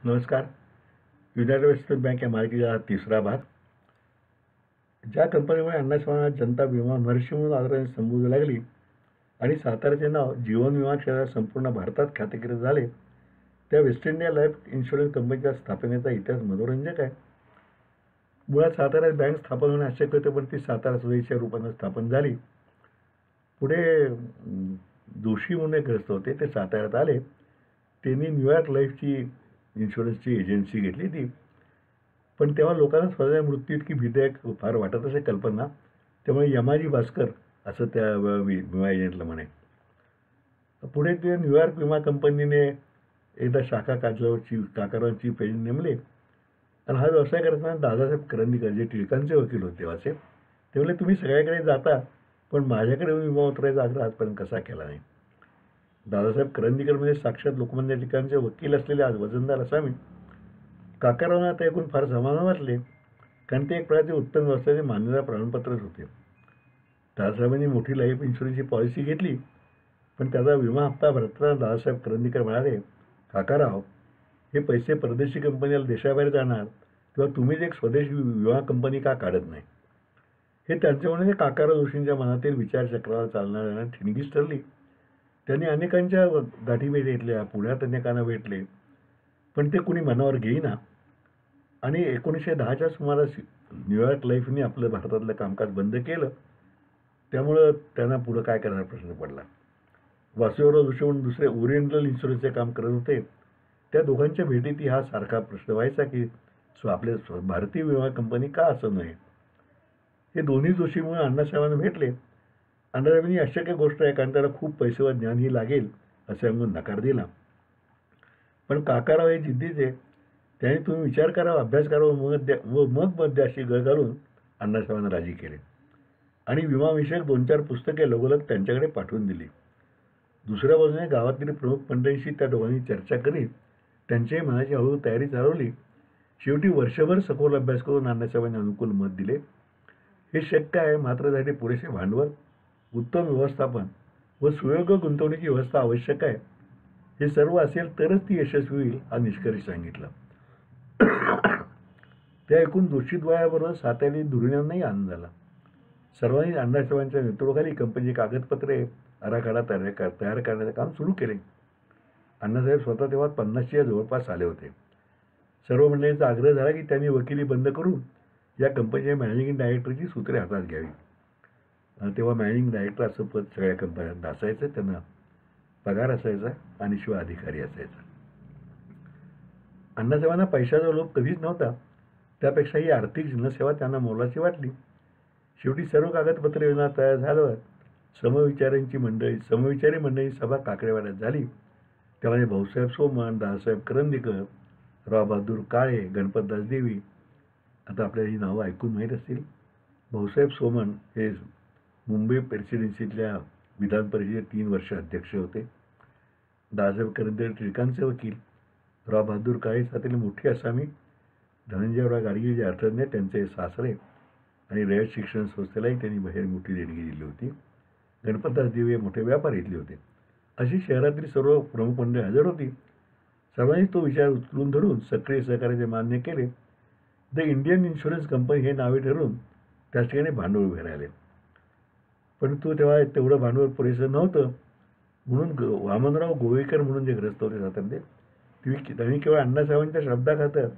नमस्कार. United western bank या मालिकेचा हा तिसरा भाग. ज्या कंपनीमुळे अण्णासाहेबांना जनता विमा महर्षी म्हणून आदराने संबोधू लागली आणि साताऱ्याचे नाव जीवन विमा क्षेत्रात संपूर्ण भारतात ख्यातिकीय झाले, त्या वेस्ट इंडिया लाईफ इन्शुरन्स कंपनीच्या स्थापनेचा इतिहास मनोरंजक आहे. मुळात साताऱ्यात बँक स्थापन होणे अशक्य होते, पण ती सातारा स्वदेशीच्या रूपाने स्थापन झाली. पुढे जोशी म्हणून एक ग्रस्त होते, ते साताऱ्यात आले. त्यांनी न्यूयॉर्क लाईफची इन्शुरन्सची एजन्सी घेतली ती. पण तेव्हा लोकांना स्वतःच्या मृत्यू इतकी भीतीदायक फार वाटत असे कल्पना. त्यामुळे यमाजी भास्कर असं त्या विमा एजंटला म्हणे. पुढे ते न्यूयॉर्क विमा कंपनीने एकदा शाखा काकारावांची पेजंट नेमले आणि हा व्यवसाय करताना दादासाहेब करंदीकर जे टिळकांचे वकील होते तेव्हाचे, ते म्हणले तुम्ही सगळ्याकडे जाता, पण माझ्याकडे विमा उतरायचा आग्रह आजपर्यंत कसा केला नाही. दादासाहेब करंदीकर म्हणजे साक्षात लोकमान्य टिळकांचे वकील असलेले आज वजनदार असामी. काकारावांना ते ऐकून फार समाधान वाटले, कारण ते एक प्रकारचे उत्तम व्यवसायाचे मान्यता प्रमाणपत्रच होते. दादासाहेबांनी मोठी लाईफ इन्शुरन्सची पॉलिसी घेतली, पण त्याचा विमा हप्ता भरताना दादासाहेब करंदीकर म्हणाले, काकाराव, हे पैसे परदेशी कंपनीला देशाबाहेर जाणार, तेव्हा तुम्हीच एक स्वदेशी विमा कंपनी का काढत नाही. हे त्यांचे म्हणणे काकाराव जोशींच्या मनातील विचारचक्राला चालना देणार ठिणगीच ठरली. त्यांनी अनेकांच्या गाठी भेटल्या, पुण्यात अनेकांना भेटले, पण ते कुणी मनावर घेईना. आणि 1910च्या सुमारास न्यूयॉर्क लाईफने आपलं भारतातलं कामकाज बंद केलं. त्यामुळं त्यांना पुढं काय करणार प्रश्न पडला. वासुदेवराव जोशी म्हणून दुसरे ओरिएंटल इन्शुरन्सचे काम करत होते. त्या दोघांच्या भेटीतही हा सारखा प्रश्न व्हायचा की आपले भारतीय विमा कंपनी का असं नये. हे दोन्ही जोशी म्हणून अण्णासाहेबांना भेटले. अण्णासाहेबांनी अशक्य गोष्ट आहे, कारण त्याला खूप पैसे व ज्ञानही लागेल असे म्हणून नकार दिला. पण काकाराव हे जिद्दीचे. त्याने तुम्ही विचार करावा, अभ्यास करावा, मग मत द्या अशी गळ घालून अण्णासाहेबांना राजी केले आणि विमाविषयक 2-4 पुस्तके लगोलग त्यांच्याकडे पाठवून दिली. दुसऱ्या बाजूने गावातील प्रमुख मंडळींशी त्या दोघांनी चर्चा करीत त्यांच्याही मनाची हळूहळू तयारी चालवली. शेवटी वर्षभर सखोल अभ्यास करून अण्णासाहेबांनी अनुकूल मत दिले. हे शक्य आहे, मात्र त्यासाठी पुरेसे भांडवल, उत्तम व्यवस्थापन व सुयोग्य गुंतवणुकीची व्यवस्था आवश्यक आहे. हे सर्व असेल तरच ती यशस्वी होईल हा निष्कर्ष सांगितला. ते ऐकून जोशीद्वयाबरोबर सातारी दुर्मिळांनाही आनंद झाला. सर्वांनी अण्णासाहेबांच्या नेतृत्वाखाली कंपनीची कागदपत्रे आराखडा तयार करण्याचे काम सुरू केले. अण्णासाहेब स्वतः तेव्हा 50च्या जवळपास आले होते. सर्व मंडळींचा आग्रह झाला की त्यांनी वकिली बंद करून या कंपनीच्या मॅनेजिंग डायरेक्टरची सूत्रे हातात घ्यावी. तेव्हा मॅनेजिंग डायरेक्टर असं पद सगळ्या कंपन्यांना असायचं, त्यांना पगार असायचा आणि शिवाय अधिकारी असायचा. अण्णासाहेबांना पैशाचा लोभ कधीच नव्हता, त्यापेक्षा ही आर्थिक जनसेवा त्यांना मोलाची वाटली. शेवटी सर्व कागदपत्रे तयार झाल्यावर समविचारी मंडळी सभा काकडेवाड्यात झाली. त्यामध्ये भाऊसाहेब सोमण, दादासाहेब करंदीकर, राव बहादूर काळे, गणपतदास देवी, आता आपल्याला ही नावं ऐकून माहीत असतील. भाऊसाहेब सोमण हे मुंबई प्रेसिडेन्सीतल्या विधान परिषदेचे 3 वर्ष अध्यक्ष होते. दादासाहेब करंदीकर टिळकांचे वकील. राव बहादूर काळे सातील मोठी असामी. धनंजयराव गाडगीळ जे अर्थज्ञ, त्यांचे सासरे, आणि रयत शिक्षण संस्थेलाही त्यांनी बाहेर मोठी देणगी दिली होती. गणपतदास देवी हे मोठे व्यापारी इथले होते. अशी शहरातील सर्व प्रमुख मंडळी हजर होती. सर्वांनी तो विचार उचलून धरून सक्रिय सहकार्याचे मान्य केले. द इंडियन इन्शुरन्स कंपनी हे नावे ठरवून त्याच ठिकाणी भांडवल उभे राहिले. परंतु तेव्हा तेवढं भांडवल पुरेसं नव्हतं, म्हणून वामनराव गोवेकर म्हणून जे ग्रस्त होते सातारचे, त्यांनी केवळ अण्णासाहेबांच्या शब्दाखातर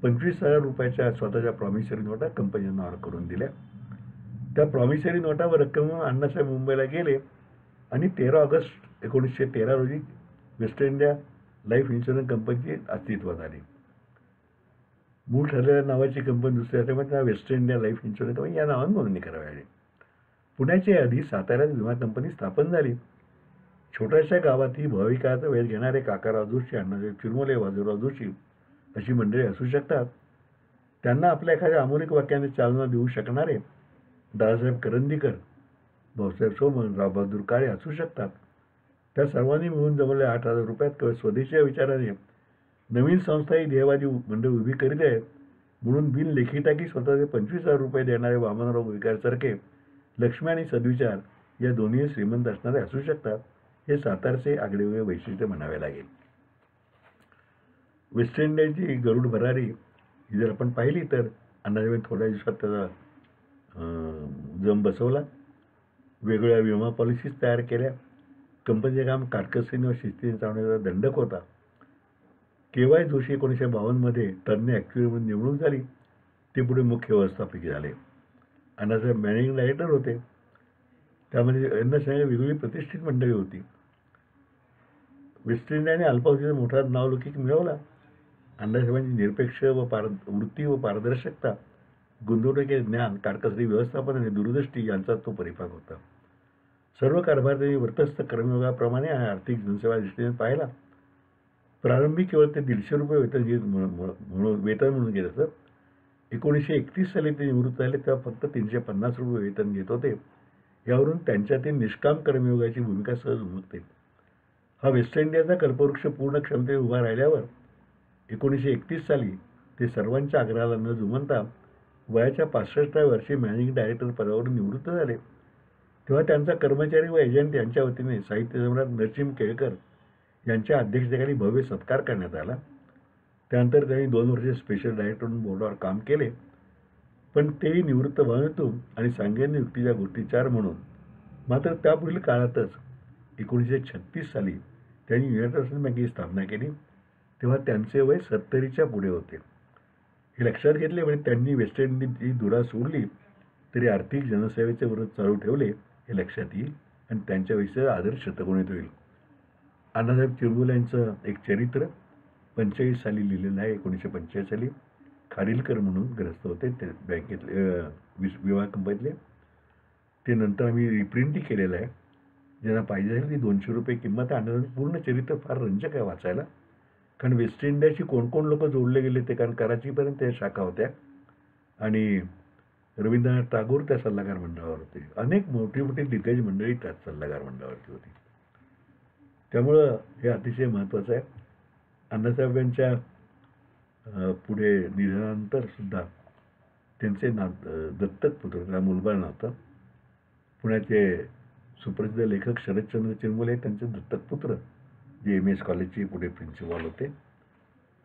25,000 रुपयाच्या स्वतःच्या प्रॉमिसरी नोटा कंपनीच्या नावावर करून दिल्या. त्या प्रॉमिसरी नोटावर रक्कम अण्णासाहेब मुंबईला गेले आणि 13 ऑगस्ट 1913 रोजी वेस्ट इंडिया लाईफ इन्शुरन्स कंपनीची अस्तित्वात आली. मूळ ठरलेल्या नावाची कंपनी दुसरी असल्यामुळे त्या waste India life insurance company या नावाने नोंदणी करावी लागली. पुण्याच्या आधी साताऱ्यात विमा कंपनी स्थापन झाली. छोट्याशा गावातही भाविकाचा वेळ घेणारे काकाराव जोशी, अण्णासाहेब चिरमुले, वासुदेवराव जोशी अशी मंडळी असू शकतात. त्यांना आपल्या एखाद्या अमोलिक वाक्याने चालना देऊ शकणारे दादासाहेब करंदीकर, भाऊसाहेब सोमण, राव बहादूर काळे असू शकतात. त्या सर्वांनी मिळून जवळजवळ 8,000 रुपयात केवळ स्वदेशी विचाराने नवीन संस्थाही ध्येयवादी मंडळ उभी करीत आहेत, म्हणून बिन लेखी टाकी स्वतःचे 25,000 रुपये देणारे वामनराव गोवेकरसारखे लक्ष्मी आणि सद्विचार या दोन्ही श्रीमंत असणारे असू शकतात. हे सातारचे आगळेवेगळे वैशिष्ट्य म्हणावे लागेल. वेस्ट इंडियाची गरुड भरारी ही जर आपण पाहिली तर अण्णासाहेबांनी थोड्या दिवसात त्याचा जम बसवला. वेगवेगळ्या विमा पॉलिसीज तयार केल्या. कंपनीचे काम काटकसरीने व शिस्तीने चालवण्याचा दंडक होता. के.वाय. जोशी 1952 तज्ज्ञ ॲक्च्युअरी म्हणून नेमणूक झाली. ते पुढे मुख्य व्यवस्थापक झाले. अण्णासाहेब मॅनेजिंग डायरेक्टर होते. त्यामध्ये अण्णासाहेब वेगवेगळी प्रतिष्ठित मंडळी होती. वेस्ट इंडियाने अल्पावधीचा मोठा नावलौकिक मिळवला. अण्णासाहेबांची निरपेक्ष व वृत्ती व पारदर्शकता, गुंतवणुकीचे ज्ञान, काटकसरी व्यवस्थापन आणि दूरदृष्टी यांचा तो परिपाक होता. सर्व कारभार त्यांनी वर्तस्थ कर्मयोगाप्रमाणे आणि आर्थिक जनसेवा दृष्टीने पाहिला. प्रारंभी केवळ ते ₹150 वेतन म्हणून घेत असत. 1931 साली ते निवृत्त झाले तेव्हा फक्त ₹350 वेतन घेत होते. यावरून त्यांच्यातील निष्काम कर्मयोगाची भूमिका सहज उमगते. हा वेस्ट इंडियाचा कल्पवृक्ष पूर्ण क्षमतेने उभा राहिल्यावर 1931 साली ते सर्वांच्या आग्रहाला न जुमानता वयाच्या 65व्या वर्षी मॅनेजिंग डायरेक्टर पदावरून निवृत्त झाले. तेव्हा त्यांचा कर्मचारी व एजंट यांच्या वतीने साहित्य सम्राट नरसिंह केळकर यांच्या अध्यक्षतेखाली भव्य सत्कार करण्यात आला. त्यानंतर त्यांनी 2 वर्षे स्पेशल डायरेक्टर म्हणून बोर्डावर काम केले. पण तेही निवृत्त भावनेतून आणि सांगेन युक्तीच्या गोष्टीचार म्हणून. मात्र त्यापुढील काळातच 1936 साली त्यांनी युनायटेड स्टेट्स बँकेची स्थापना केली. तेव्हा त्यांचे वय 70च्या पुढे होते. हे लक्षात घेतले म्हणजे त्यांनी वेस्ट इंडिजची धुरा सोडली तरी आर्थिक जनसेवेचे व्रत चालू ठेवले हे लक्षात येईल आणि त्यांच्याविषयी आदर्श शतकोनीत होईल. अण्णासाहेब चिरमुले यांचं एक चरित्र 45 साली लिहिलेलं आहे. 1945 साली खारीलकर म्हणून ग्रस्त होते ते बँकेतले विमा कंपनीतले. ते नंतर आम्ही रिप्रिंटही केलेलं आहे. ज्यांना पाहिजे असेल ती ₹200 किंमत आहे. अण्णासाहेबांचं पूर्ण चरित्र फार रंजक आहे वाचायला. कारण वेस्ट इंडियाशी कोण कोण लोक जोडले गेले ते, कारण कराचीपर्यंत त्या शाखा होत्या आणि रवींद्रनाथ टागोर त्या सल्लागार मंडळावर होते. अनेक मोठी मोठी दिग्गज मंडळी त्यात सल्लागार मंडळावरती होती. त्यामुळं हे अतिशय महत्त्वाचं आहे. अण्णासाहेबांच्या पुढे निधनानंतर सुद्धा त्यांचे दत्तक पुत्र, त्याला मुलबाळ नव्हतं, पुण्याचे सुप्रसिद्ध लेखक शरदचंद्र चिरमुले त्यांचे दत्तक पुत्र जे MS कॉलेजचे पुढे प्रिन्सिपॉल होते.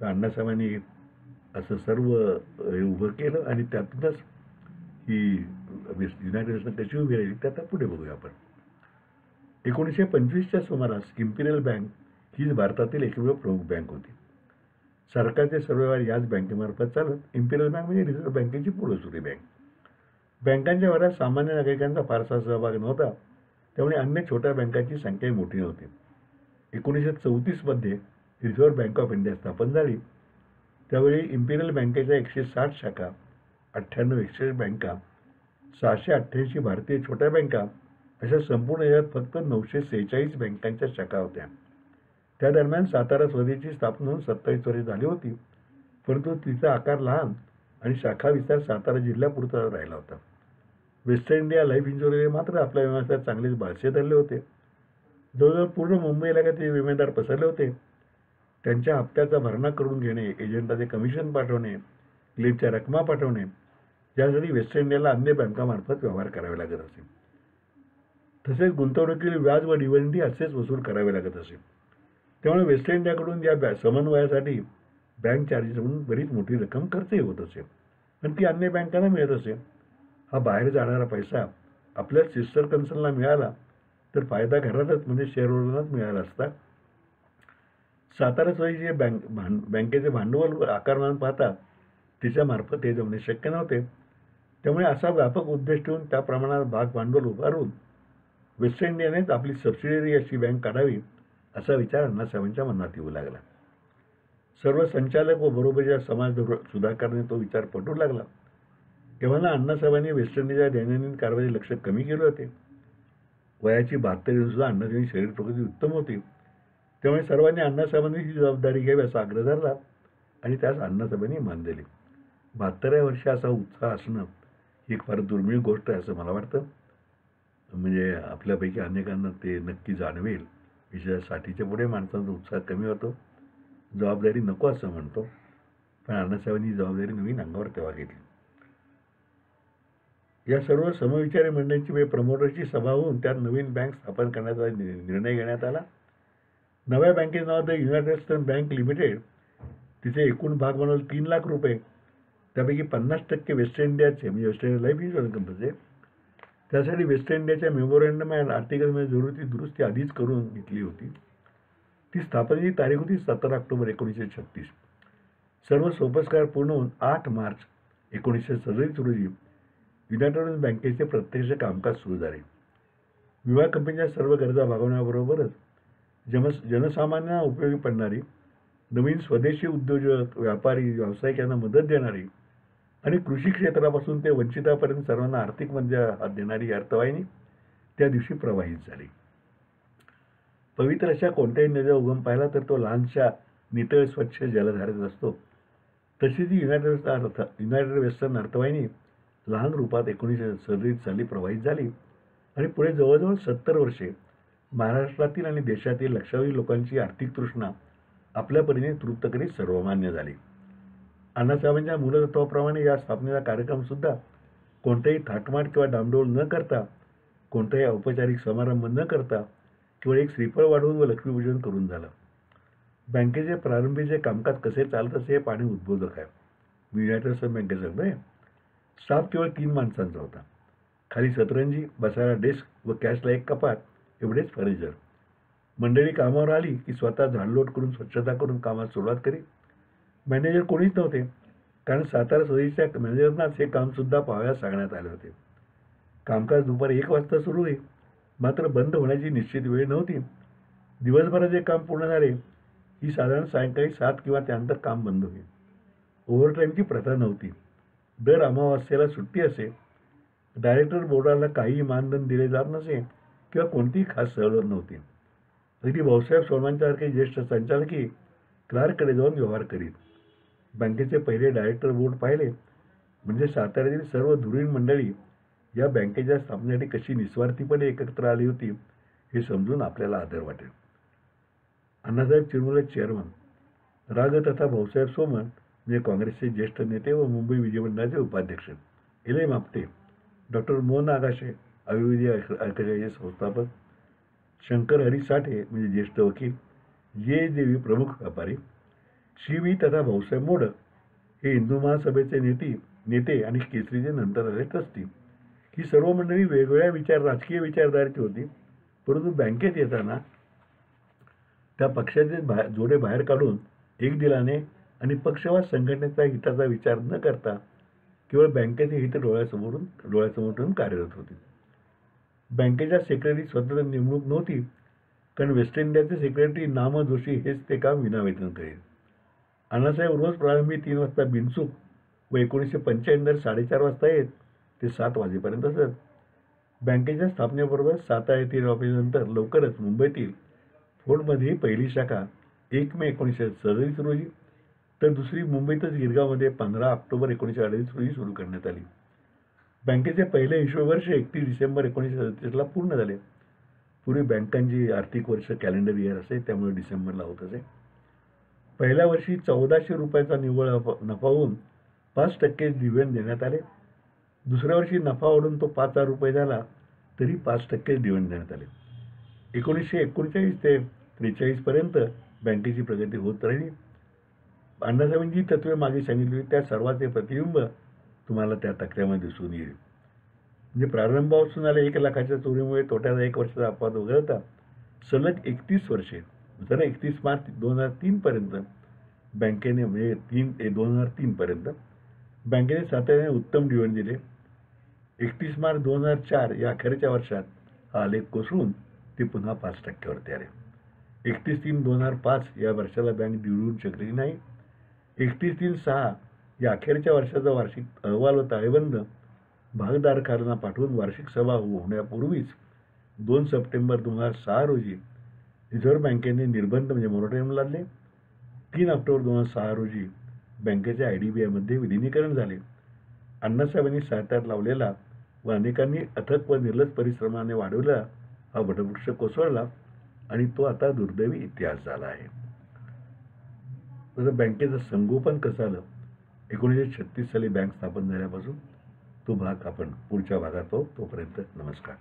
तर अण्णासाहेबांनी असं सर्व हे उभं केलं आणि त्यातूनच ही युनायटेड स्टेट्स कशी उभी राहिली ते आता पुढे बघूया आपण. 1925च्या सुमारास इम्पिरियल बँक हीच भारतातील एकमेव प्रमुख बँक होती. सरकारचे सर्व व्यवहार याच बँकेमार्फत चालत. इम्पिरियल बँक म्हणजे रिझर्व्ह बँकेची पुढे बँक. बँकांच्या व्यवहारात सामान्य नागरिकांचा फारसा सहभाग नव्हता. त्यामुळे अन्य छोट्या बँकांची संख्याही मोठी नव्हती. 1934 रिझर्व्ह बँक ऑफ इंडिया स्थापन झाली. त्यावेळी इम्पिरियल बँकेच्या 160 शाखा, 98 एक्सचेंज बँका, 688 भारतीय छोट्या बँका अशा संपूर्ण यात फक्त 946 बँकांच्या शाखा होत्या. त्या दरम्यान सातारा स्वदेशी स्थापना होऊन 27 वर्षे झाली होती. परंतु तिचा आकार लहान आणि शाखा विस्तार सातारा जिल्ह्यापुरता राहिला होता. वेस्ट इंडिया लाईफ इन्शुरन्स मात्र आपल्या व्यवसायात चांगलेच बाळसे धरले होते. जवळजवळ पूर्ण मुंबई इलाक्यात ते विमेदार पसरले होते. त्यांच्या हप्त्याचा भरणा करून घेणे, एजंटाचे कमिशन पाठवणे, क्लेमच्या रकमा पाठवणे यासाठी वेस्ट इंडियाला अन्य बँकामार्फत व्यवहार करावे लागत असे. तसेच गुंतवणुकीतील व्याज व डिव्हिडंडही असेच वसूल करावे लागत असे. त्यामुळे वेस्ट इंडियाकडून या समन्वयासाठी बँक चार्जेस म्हणून बरीच मोठी रक्कम खर्चही होत असे आणि ती अन्य बँकांना मिळत असे. हा बाहेर जाणारा पैसा आपल्या सिस्टर कन्सर्नला मिळाला तर फायदा घरातच म्हणजे शेअरहोल्डरलाच मिळाला असता. सातारा स्वदेशी बँकेचे भांडवल आकारमान पाहता तिच्यामार्फत हे जमणे शक्य नव्हते. त्यामुळे असा व्यापक उद्देश ठेवून त्या प्रमाणात भाग भांडवल उभारून वेस्ट इंडियानेच आपली सबसिडियरी अशी बँक काढावी असा विचार अण्णासाहेबांच्या मनात येऊ लागला. सर्व संचालक व बरोबरच्या समाज सुधारकारांनी तो विचार पटू लागला. तेव्हा अण्णासाहेबांनी वेस्ट इंडियाच्या दैनंदिन कारभाराचे लक्ष कमी केले होते. वयाची 72 सुद्धा अण्णासाहेबांची शरीर प्रकृती उत्तम होती. त्यामुळे सर्वांनी अण्णासाहेबांनी ही जबाबदारी घ्यावी असा आग्रह धरला आणि त्यास अण्णासाहेबांनी मान दिली. 72व्या वर्षी असा उत्साह असणं ही एक फार दुर्मिळ गोष्ट आहे असं मला वाटतं. म्हणजे आपल्यापैकी अनेकांना ते नक्की जाणवेल. विशेषतः 60च्या पुढे माणसांचा उत्साह कमी होतो, जबाबदारी नको असं म्हणतो. पण अण्णासाहेबांनी ही जबाबदारी नवीन अंगावर तेव्हा घेतली. या सर्व समविचारी मंडळींची प्रमोटरची सभा होऊन त्यात नवीन बँक स्थापन करण्याचा निर्णय घेण्यात आला. नव्या बँकेचे नाव the United states bank limited तिचे एकूण भाग भांडवल 3,00,000 रुपये, त्यापैकी 50% वेस्ट इंडियाचे, म्हणजे वेस्ट इंडिया लाईफ इन्शुरन्स कंपनीचे. त्यासाठी वेस्ट इंडियाच्या मेमोरंडम अँड आर्टिकलमध्ये जरुरी दुरुस्ती आधीच करून घेतली होती. ती स्थापनेची तारीख होती 17 ऑक्टोबर 1936. सर्व सोपस्कार पूर्ण होऊन 8 मार्च 1947 रोजी युनायटेड बँकेचे प्रत्यक्ष कामकाज सुरू झाले. विमा कंपनीच्या सर्व गरजा भागवण्याबरोबरच जनसामान्यांना उपयोगी पडणारी नवीन स्वदेशी उद्योजक, व्यापारी, व्यावसायिक यांना मदत देणारी आणि कृषी क्षेत्रापासून ते वंचितापर्यंत सर्वांना आर्थिक मदत हात देणारी अर्थवाहिनी त्या दिवशी प्रवाहित झाली. पवित्र अशा कोणत्याही नदीचा उगम पाहिला तर तो लहानशा नितळ स्वच्छ जलधारेत असतो. तशी ती युनायटेड वेस्टर्न अर्थवाहिनी लहान रूपात 1947 साली प्रवाहित झाली आणि पुढे जवळजवळ 70 वर्षे महाराष्ट्रातील आणि देशातील लक्षावधी लोकांची आर्थिक तृष्णा आपल्या परीने तृप्त करीत सर्वमान्य झाली. अण्णासाहेबांच्या मूलतत्वाप्रमाणे या स्थापनेचा कार्यक्रम सुद्धा कोणताही थाटमाट किंवा डामडोल न करता, कोणताही औपचारिक समारंभ न करता केवळ एक श्रीफळ वाढवून व लक्ष्मीपूजन करून झालं. बँकेचे प्रारंभीचे कामकाज कसे चालत असे हे पाहणे उद्बोधक आहे. मी युनायटेड स्टेट बँकेचा आहे. स्टाफ केवळ 3 माणसांचा होता. खाली सतरंजी, बसायला डेस्क व कॅशला एक कपाट, एवढेच फर्निचर. मंडळी कामावर आली की स्वतः झाडलोट करून स्वच्छता करून कामाला सुरुवात करी. मॅनेजर कोणीच नव्हते, कारण सातारा सदीच्या मॅनेजरनाच हे कामसुद्धा पाहाव्यास सांगण्यात आले होते. कामकाज दुपारी 1 वाजता सुरू होईल, मात्र बंद होण्याची निश्चित वेळ नव्हती. दिवसभरात जे काम पूर्ण झाले की साधारण सायंकाळी 7 किंवा त्यानंतर काम बंद होईल. ओव्हरटाईमची प्रथा नव्हती. दर अमावास्येला सुट्टी असे. डायरेक्टर बोर्डाला काहीही मानधन दिले जात नसे किंवा कोणतीही खास सवलत नव्हती. अगदी भाऊसाहेब सोनवांच्यासारखे ज्येष्ठ संचालकी क्लार्ककडे जाऊन व्यवहार करीत. बँकेचे पहिले डायरेक्टर बोर्ड पाहिले म्हणजे साताऱ्यातील सर्व धुरीण मंडळी या बँकेच्या स्थापनेसाठी कशी निस्वार्थीपणे एकत्र आली होती हे समजून आपल्याला आदर वाटेल. अण्णासाहेब चिरमुले चेअरमन, राग तथा भाऊसाहेब सोमन म्हणजे काँग्रेसचे ज्येष्ठ नेते व मुंबई विधिमंडळाचे उपाध्यक्ष, एल मापटे, डॉक्टर मोहन आगाशे आयुर्वेदी अर्कशाहीचे संस्थापक, शंकर हरी साठे म्हणजे ज्येष्ठ वकील, जे देवी प्रमुख व्यापारी, श्री तथा भाऊसाहेब मोडक हे हिंदू महासभेचे नेते आणि केसरीचे नंतर आले ट्रस्टी. ही सर्व मंडळी वेगवेगळ्या राजकीय विचारधारेची होती, परंतु बँकेत येताना त्या पक्षाचे जोडे बाहेर काढून एक दिलाने आणि पक्षवाद संघटनेचा हिताचा विचार न करता केवळ बँकेचे हित डोळ्यासमोर ठेवून कार्यरत होते. बँकेच्या सेक्रेटरी स्वतंत्र नेमणूक नव्हती, कारण वेस्ट इंडियाचे सेक्रेटरी नाम जोशी हेच ते काम विनावेतन करेल. अण्णासाहेब रोज प्रारंभी 3 वाजता बिनचूक व 1995 4:30 वाजता येत ते 7 वाजेपर्यंत असत. बँकेच्या स्थापनेबरोबर सातारा येथील ऑफिसनंतर लवकरच मुंबईतील फोर्टमध्येही पहिली शाखा 1 मे 1947 रोजी तर दुसरी मुंबईतच गिरगावमध्ये 15 ऑक्टोबर 1938 रोजी सुरू करण्यात आली. बँकेचे पहिले हिशोब वर्ष 31 डिसेंबर 1937 पूर्ण झाले. पूर्वी बँकांची आर्थिक वर्ष कॅलेंडर इयर असे, त्यामुळे डिसेंबरला होत असे. पहिल्या वर्षी 1400 रुपयाचा निव्वळ नफा होऊन 5% डिव्हिडंड देण्यात आले. दुसऱ्या वर्षी नफा वाढून तो 5,000 रुपये झाला तरी 5% डिव्हिडंड देण्यात आले. 1939 ते 43 पर्यंत बँकेची प्रगती होत राहिली. अण्णासाहेबांनी जी तत्वे मागे सांगितली त्या सर्वांचे प्रतिबिंब तुम्हाला त्या तक्त्यामध्ये दिसून येईल. म्हणजे प्रारंभापासून आल्या 1 लाखाच्या चोरीमुळे तोट्याचा 1 वर्षाचा अपवाद वगळता सलग 31 वर्षे, जर 31 मार्च 2003 पर्यंत बँकेने, म्हणजे 2003 पर्यंत बँकेने सातत्याने उत्तम डिव्हिडंड दिले. 31 मार्च 2004 या अखेरच्या वर्षात हा आलेख कोसळून ते पुन्हा 5% वरती आले. 31/3/2005 या वर्षाला बँक डिव्हिडंड शकली नाही. 31/3/6 या अखेरच्या वर्षाचा वार्षिक अहवाल व ताळेबंद भागधारकांना पाठवून वार्षिक सभा होण्यापूर्वीच 2 सप्टेंबर 2006 रोजी रिझर्व्ह बँकेने निर्बंध म्हणजे मोरटोरियम लादले. 3 ऑक्टोबर 2006 रोजी बँकेचे IDBIमध्ये विलिनीकरण झाले. अण्णासाहेबांनी साहित्यात लावलेला व अनेकांनी अथक व निर्लज परिश्रमाने वाढवला हा वटवृक्ष कोसळला आणि तो आता दुर्दैवी इतिहास झाला आहे. तसं बँकेचं संगोपन कसं आलं 1936 साली बँक स्थापन झाल्यापासून तो भाग आपण पुढच्या भागात पाहू. तोपर्यंत नमस्कार.